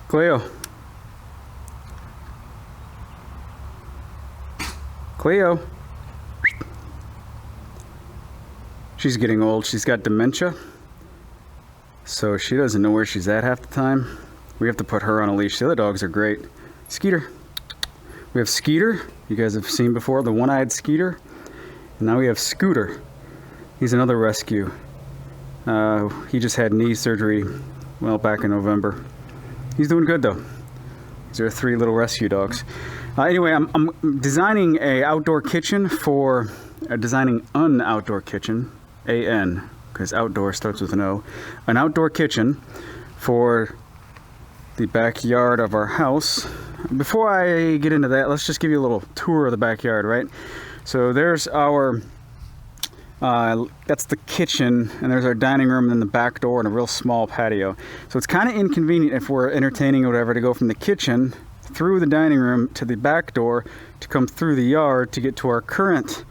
Cleo. Cleo. She's getting old. She's got dementia. So she doesn't know where she's at half the time. We have to put her on a leash. The other dogs are great. Skeeter. We have Skeeter. You guys have seen before, the one-eyed Skeeter. And now we have Scooter. He's another rescue. He just had knee surgery, well, back in November. He's doing good though. These are 3 little rescue dogs. Anyway, I'm designing a outdoor kitchen for, designing an outdoor kitchen, A-N, because outdoor starts with an O. An outdoor kitchen for the backyard of our house. Before I get into that, let's just give you a little tour of the backyard, right? So there's our, that's the kitchen, and there's our dining room, and then the back door, and a real small patio. So it's kind of inconvenient if we're entertaining or whatever to go from the kitchen through the dining room to the back door to come through the yard to get to our current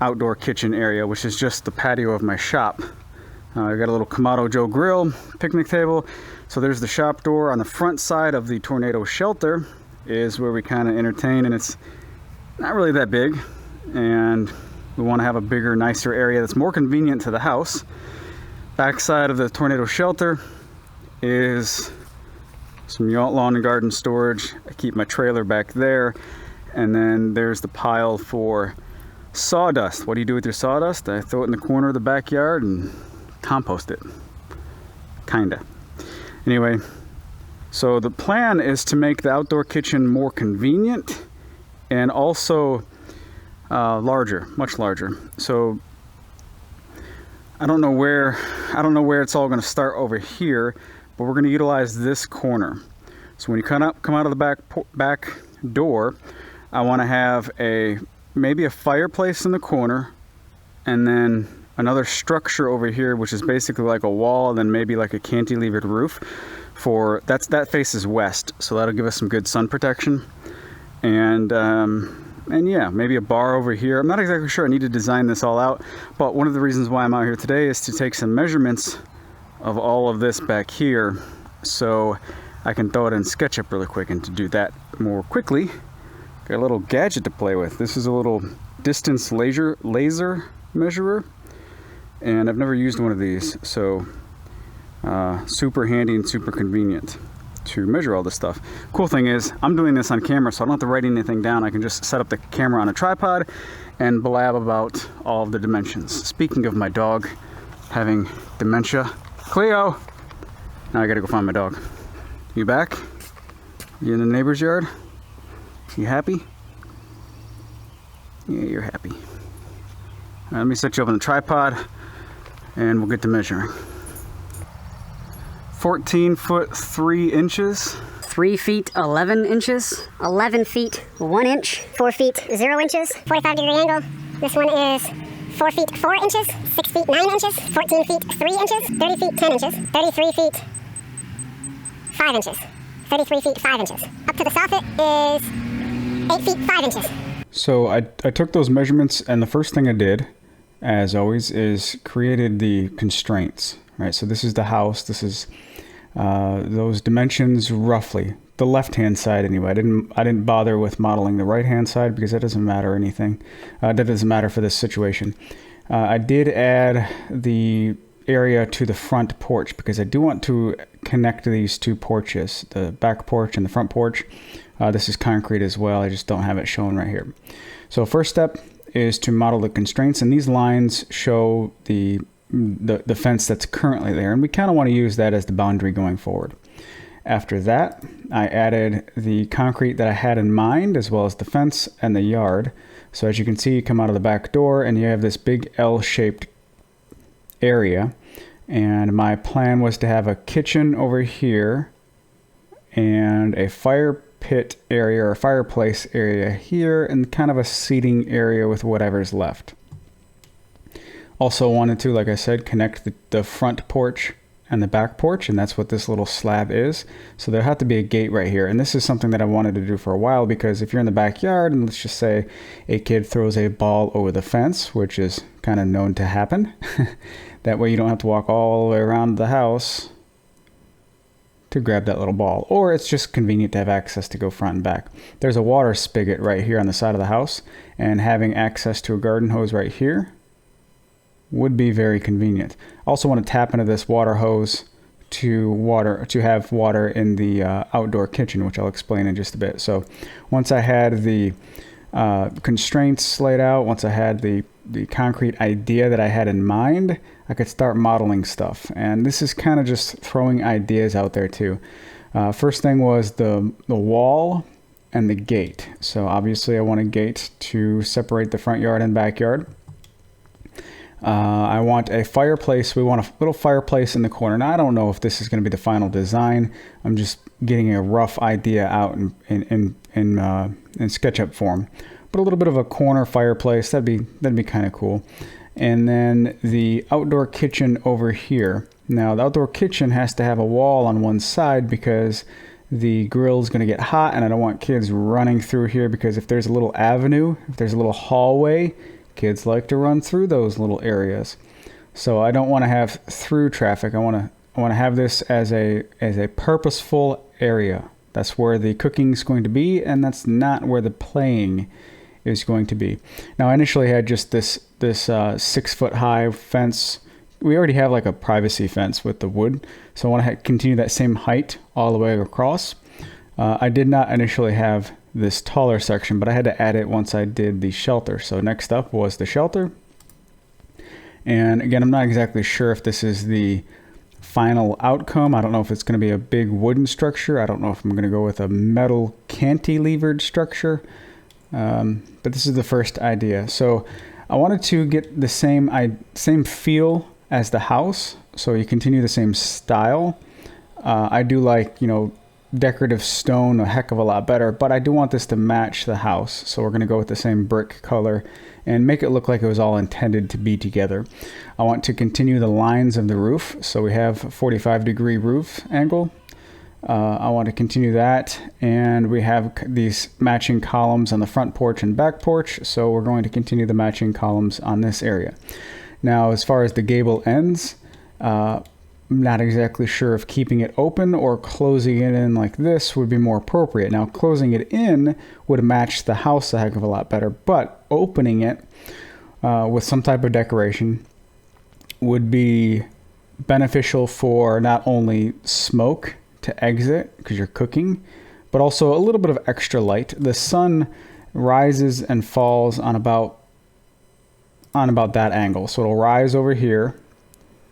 outdoor kitchen area, which is just the patio of my shop. I've got a little Kamado Joe grill, picnic table. So there's the shop door. On the front side of the tornado shelter is where we kind of entertain, and it's not really that big, and we want to have a bigger, nicer area that's more convenient to the house. Back side of the tornado shelter is some lawn and garden storage. I keep my trailer back there, and then there's the pile for sawdust. What do you do with your sawdust? I throw it in the corner of the backyard and compost it, kinda. Anyway, so the plan is to make the outdoor kitchen more convenient and also larger, much larger. So I don't know where it's all going to start over here, but we're going to utilize this corner. So when you come out of the back door, I want to have maybe a fireplace in the corner, and then another structure over here, which is basically like a wall, and then maybe like a cantilevered roof. That faces west, so that'll give us some good sun protection. And yeah, maybe a bar over here. I'm not exactly sure. I need to design this all out. But one of the reasons why I'm out here today is to take some measurements of all of this back here, so I can throw it in SketchUp really quick. And to do that more quickly, got a little gadget to play with. This is a little distance laser measurer, and I've never used one of these, so super handy and super convenient to measure all this stuff. Cool thing is, I'm doing this on camera, so I don't have to write anything down. I can just set up the camera on a tripod and blab about all of the dimensions. Speaking of my dog having dementia, Cleo! Now I gotta go find my dog. You back? You in the neighbor's yard? You happy? Yeah, you're happy. All right, let me set you up on the tripod and we'll get to measuring. 14 foot 3 inches. 3 feet 11 inches. 11 feet 1 inch. 4 feet 0 inches. 45-degree angle. This one is 4 feet 4 inches. 6 feet 9 inches. 14 feet 3 inches. 30 feet 10 inches. 33 feet 5 inches. 33 feet 5 inches. Up to the soffit is 8 feet 5 inches. So I took those measurements, and the first thing I did, as always, is created the constraints, right? So this is the house. This is those dimensions roughly. The left-hand side anyway. I didn't bother with modeling the right-hand side because that doesn't matter anything. That doesn't matter for this situation. I did add the area to the front porch because I do want to connect these two porches, the back porch and the front porch. This is concrete as well. I just don't have it shown right here. So first step is to model the constraints, and these lines show the fence that's currently there, and we kind of want to use that as the boundary going forward. After that, I added the concrete that I had in mind, as well as the fence and the yard. So as you can see, you come out of the back door and you have this big L-shaped area, and my plan was to have a kitchen over here and a fire pit area or fireplace area here, and kind of a seating area with whatever's left. Also wanted to, like I said, connect the front porch and the back porch, and that's what this little slab is. So there had to be a gate right here, and this is something that I wanted to do for a while, because if you're in the backyard and let's just say a kid throws a ball over the fence, which is kind of known to happen, that way you don't have to walk all the way around the house to grab that little ball, or it's just convenient to have access to go front and back. There's a water spigot right here on the side of the house, and having access to a garden hose right here would be very convenient. Also want to tap into this water hose to have water in the outdoor kitchen, which I'll explain in just a bit. So once I had the constraints laid out, once I had the concrete idea that I had in mind, I could start modeling stuff. And this is kind of just throwing ideas out there too. First thing was the wall and the gate. So obviously I want a gate to separate the front yard and backyard. I want a fireplace. We want a little fireplace in the corner. Now I don't know if this is going to be the final design. I'm just getting a rough idea out in SketchUp form. But a little bit of a corner fireplace, that'd be kind of cool. And then the outdoor kitchen over here. Now the outdoor kitchen has to have a wall on one side because the grill is going to get hot, and I don't want kids running through here, because if there's a little avenue, if there's a little hallway, kids like to run through those little areas. So I don't want to have through traffic. I want to have this as a purposeful area. That's where the cooking is going to be, and that's not where the playing is going to be. Now I initially had just this 6 foot high fence. We already have like a privacy fence with the wood, so I want to continue that same height all the way across. I did not initially have this taller section, but I had to add it once I did the shelter. So next up was the shelter. And again, I'm not exactly sure if this is the final outcome. I don't know if it's going to be a big wooden structure. I don't know if I'm going to go with a metal cantilevered structure. But this is the first idea. So I wanted to get the same feel as the house, so you continue the same style. I do like, decorative stone a heck of a lot better, but I do want this to match the house. So we're going to go with the same brick color and make it look like it was all intended to be together. I want to continue the lines of the roof. So we have a 45-degree roof angle. I want to continue that, and we have these matching columns on the front porch and back porch, so we're going to continue the matching columns on this area. Now, as far as the gable ends, I'm not exactly sure if keeping it open or closing it in like this would be more appropriate. Now, closing it in would match the house a heck of a lot better, but opening it with some type of decoration would be beneficial for not only smoke to exit because you're cooking, but also a little bit of extra light. The sun rises and falls on about that angle, so it'll rise over here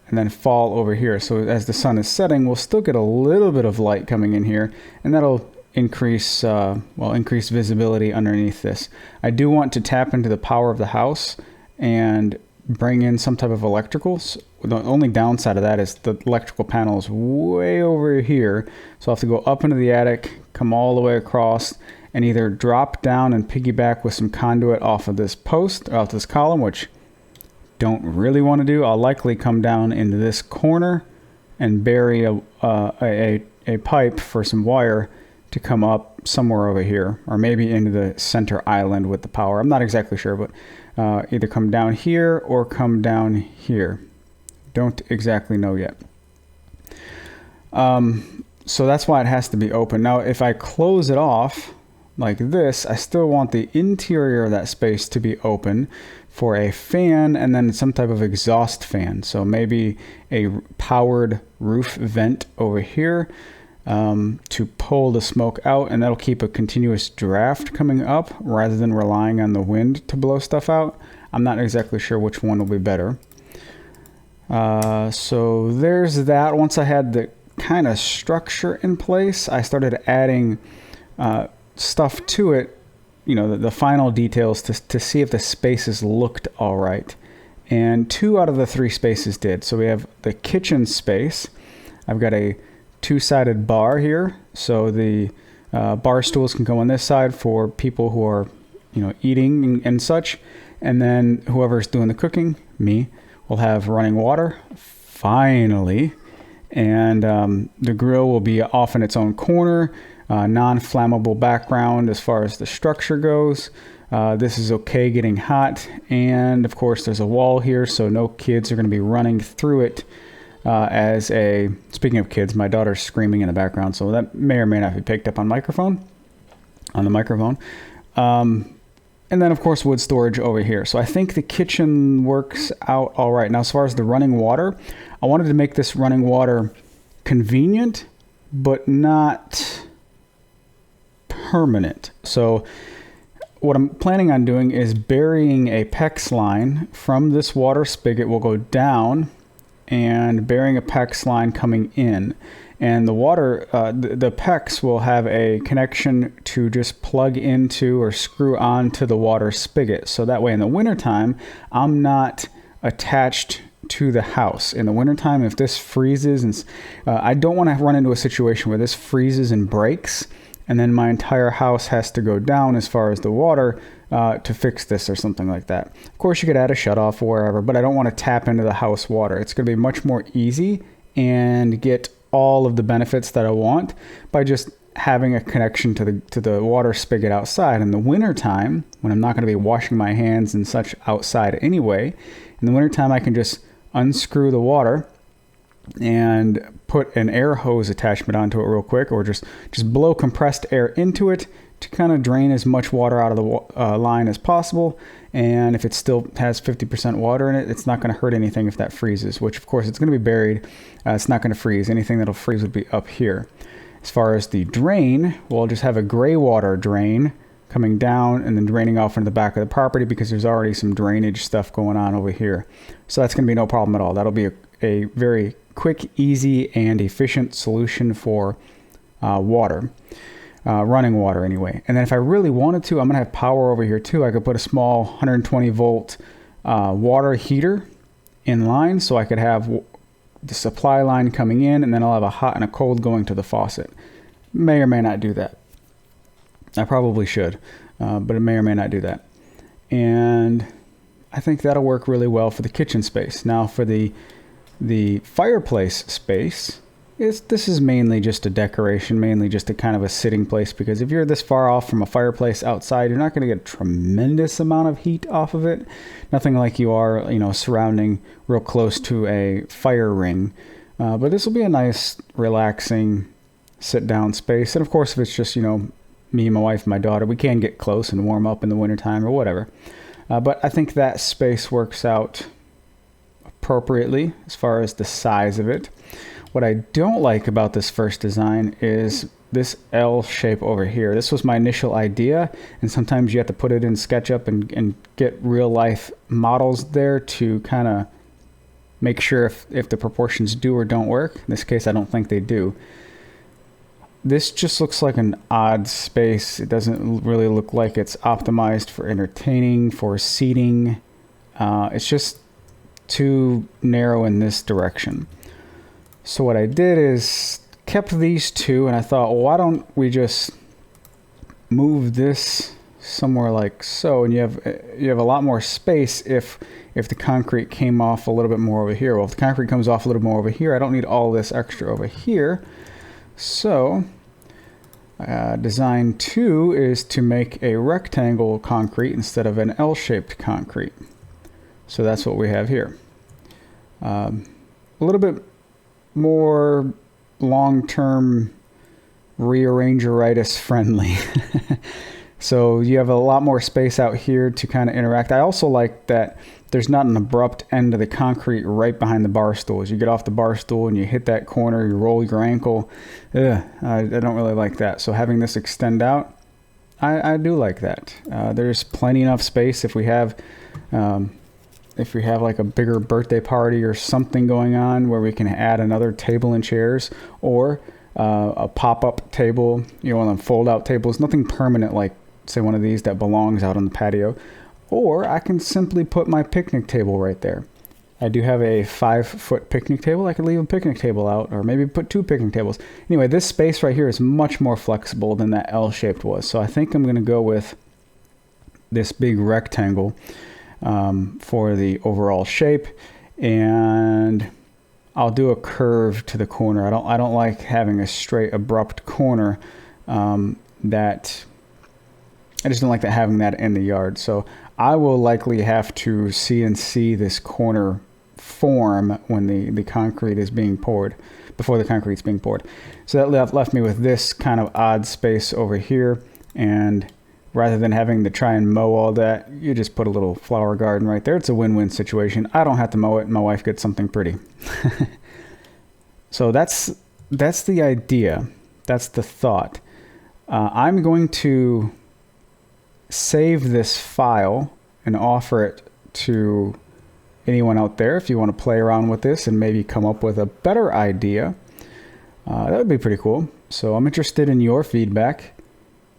and then fall over here. So as the sun is setting, we'll still get a little bit of light coming in here, and that'll increase visibility underneath this. I do want to tap into the power of the house and bring in some type of electricals. The only downside of that is the electrical panel is way over here, so I'll have to go up into the attic, come all the way across, and either drop down and piggyback with some conduit off of this post, or off this column, which don't really want to do. I'll likely come down into this corner and bury a pipe for some wire to come up somewhere over here, or maybe into the center island with the power. I'm not exactly sure, but either come down here or come down here. Don't exactly know yet. So that's why it has to be open. Now, if I close it off like this, I still want the interior of that space to be open for a fan and then some type of exhaust fan. So maybe a powered roof vent over here to pull the smoke out, and that'll keep a continuous draft coming up rather than relying on the wind to blow stuff out. I'm not exactly sure which one will be better. So there's that. Once I had the kind of structure in place, I started adding stuff to it, the final details to see if the spaces looked all right. And 2 out of the 3 spaces did. So we have the kitchen space. I've got a 2-sided bar here, so the bar stools can go on this side for people who are eating and such, and then whoever's doing the cooking, me, will have running water finally, and the grill will be off in its own corner, non-flammable background as far as the structure goes. This is okay getting hot, and of course there's a wall here, so no kids are going to be running through it speaking of kids, my daughter's screaming in the background, so that may or may not be picked up on the microphone. And then, of course, wood storage over here. So I think the kitchen works out all right. Now, as far as the running water, I wanted to make this running water convenient, but not permanent. So what I'm planning on doing is burying a PEX line from this water spigot. Will go down and burying a PEX line coming in. And the water, the PEX will have a connection to just plug into or screw onto the water spigot. So that way in the wintertime, I'm not attached to the house. In the wintertime, if this freezes, and I don't want to run into a situation where this freezes and breaks, and then my entire house has to go down as far as the water to fix this or something like that. Of course, you could add a shutoff or wherever, but I don't want to tap into the house water. It's going to be much more easy and get all of the benefits that I want by just having a connection to the water spigot outside. In the wintertime, when I'm not going to be washing my hands and such outside anyway, in the wintertime I can just unscrew the water and put an air hose attachment onto it real quick, or just blow compressed air into it to kind of drain as much water out of the line as possible. And if it still has 50% water in it, it's not going to hurt anything if that freezes, which of course it's going to be buried. It's not going to freeze. Anything that'll freeze would be up here. As far as the drain, we'll just have a gray water drain coming down and then draining off into the back of the property, because there's already some drainage stuff going on over here. So that's going to be no problem at all. That'll be a very quick, easy, and efficient solution for water. Running water anyway. And then if I really wanted to, I'm going to have power over here too. I could put a small 120 volt water heater in line, so I could have the supply line coming in, and then I'll have a hot and a cold going to the faucet. May or may not do that. I probably should, but it may or may not do that. And I think that'll work really well for the kitchen space. Now for the fireplace space, this is mainly just a decoration, mainly just a kind of a sitting place, because if you're this far off from a fireplace outside, you're not going to get a tremendous amount of heat off of it. Nothing like you are, surrounding real close to a fire ring. But this will be a nice, relaxing, sit-down space. And of course, if it's just, me, my wife, and my daughter, we can get close and warm up in the wintertime or whatever. But I think that space works out appropriately as far as the size of it. What I don't like about this first design is this L shape over here. This was my initial idea, and sometimes you have to put it in SketchUp and get real life models there to kind of make sure if the proportions do or don't work. In this case, I don't think they do. This just looks like an odd space. It doesn't really look like it's optimized for entertaining, for seating. It's just too narrow in this direction. So what I did is kept these two, and I thought, well, why don't we just move this somewhere like so, and you have a lot more space if the concrete came off a little bit more over here. Well, if the concrete comes off a little more over here, I don't need all this extra over here. So design 2 is to make a rectangle concrete instead of an L-shaped concrete. So that's what we have here. A little bit more long-term rearrangeritis friendly. So you have a lot more space out here to kind of interact. I also like that there's not an abrupt end of the concrete right behind the bar stool. As you get off the bar stool and you hit that corner, you roll your ankle. I don't really like that. So having this extend out, I do like that. There's plenty enough space if we have like a bigger birthday party or something going on where we can add another table and chairs, or a pop-up table, one of them fold-out tables, nothing permanent like, say, one of these that belongs out on the patio. Or I can simply put my picnic table right there. I do have a 5-foot picnic table. I could leave a picnic table out, or maybe put 2 picnic tables. Anyway, this space right here is much more flexible than that L-shaped was. So I think I'm going to go with this big rectangle for the overall shape, and I'll do a curve to the corner. I don't like having a straight abrupt corner. That I just don't like that, having that in the yard. So I will likely have to CNC this corner form when the concrete is being poured, before the concrete's being poured. So that left me with this kind of odd space over here, and rather than having to try and mow all that, you just put a little flower garden right there. It's a win-win situation. I don't have to mow it, and my wife gets something pretty. So that's the idea. That's the thought. I'm going to save this file and offer it to anyone out there if you want to play around with this and maybe come up with a better idea. That would be pretty cool. So I'm interested in your feedback,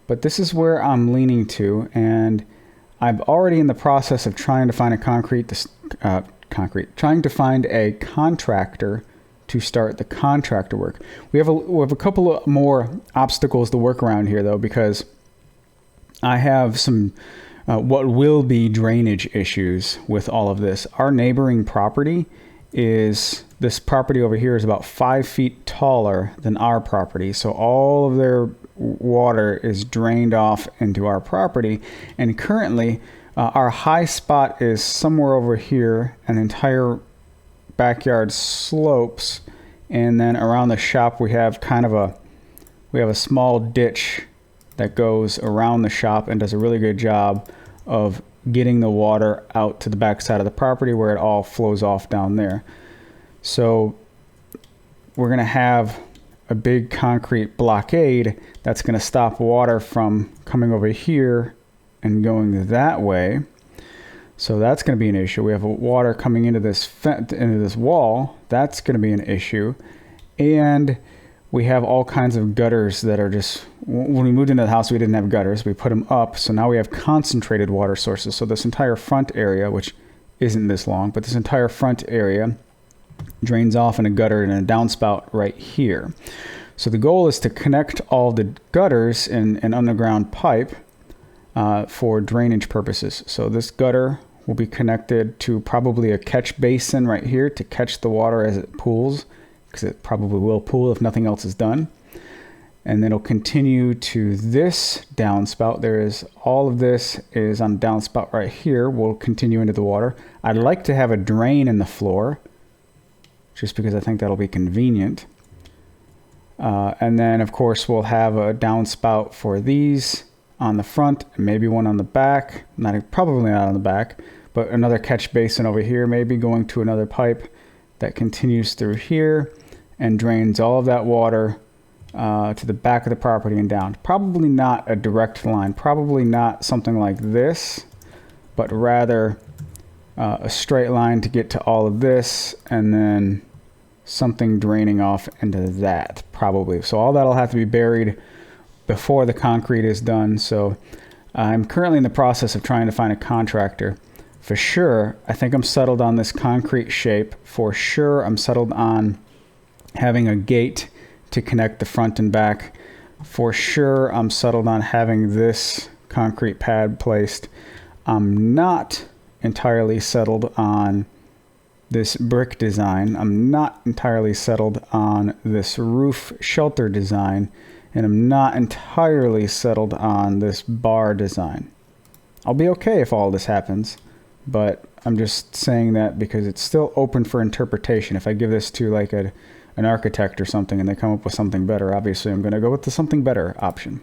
but this is where I'm leaning to, and I'm already in the process of trying to find a contractor to start the contractor work. We have a couple of more obstacles to work around here though, because I have some what will be drainage issues with all of this. Our neighboring property this property over here is about 5 feet taller than our property. So all of their water is drained off into our property. And currently our high spot is somewhere over here. An entire backyard slopes. And then around the shop, we have a small ditch that goes around the shop and does a really good job of getting the water out to the back side of the property where it all flows off down there. So we're going to have a big concrete blockade that's going to stop water from coming over here and going that way. So that's going to be an issue. We have water coming into this wall. That's going to be an issue. And we have all kinds of gutters that are just, when we moved into the house, we didn't have gutters. We put them up. So now we have concentrated water sources. So this entire front area, which isn't this long, but this entire front area drains off in a gutter and a downspout right here. So the goal is to connect all the gutters in an underground pipe for drainage purposes. So this gutter will be connected to probably a catch basin right here to catch the water as it pools, because it probably will pool if nothing else is done. And then it'll continue to this downspout. All of this is on downspout right here. Will continue into the water. I'd like to have a drain in the floor, just because I think that'll be convenient. And then of course we'll have a downspout for these on the front, and maybe one on the back. Probably not on the back, but another catch basin over here, maybe going to another pipe that continues through here and drains all of that water to the back of the property and down. Probably not a direct line, probably not something like this, but rather a straight line to get to all of this, and then something draining off into that, probably. So all that'll have to be buried before the concrete is done. So I'm currently in the process of trying to find a contractor. For sure, I think I'm settled on this concrete shape. For sure, I'm settled on having a gate to connect the front and back. For sure, I'm settled on having this concrete pad placed. I'm not entirely settled on this brick design. I'm not entirely settled on this roof shelter design, and I'm not entirely settled on this bar design. I'll be okay if all this happens, but I'm just saying that because it's still open for interpretation. If I give this to like an architect or something and they come up with something better, obviously I'm going to go with the something better option.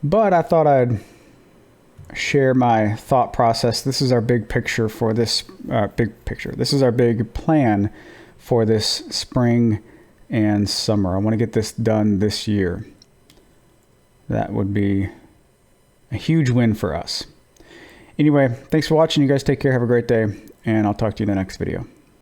But I thought I'd share my thought process. This is our big picture for this This is our big plan for this spring and summer. I want to get this done this year. That would be a huge win for us. Anyway, thanks for watching. You guys take care. Have a great day, and I'll talk to you in the next video.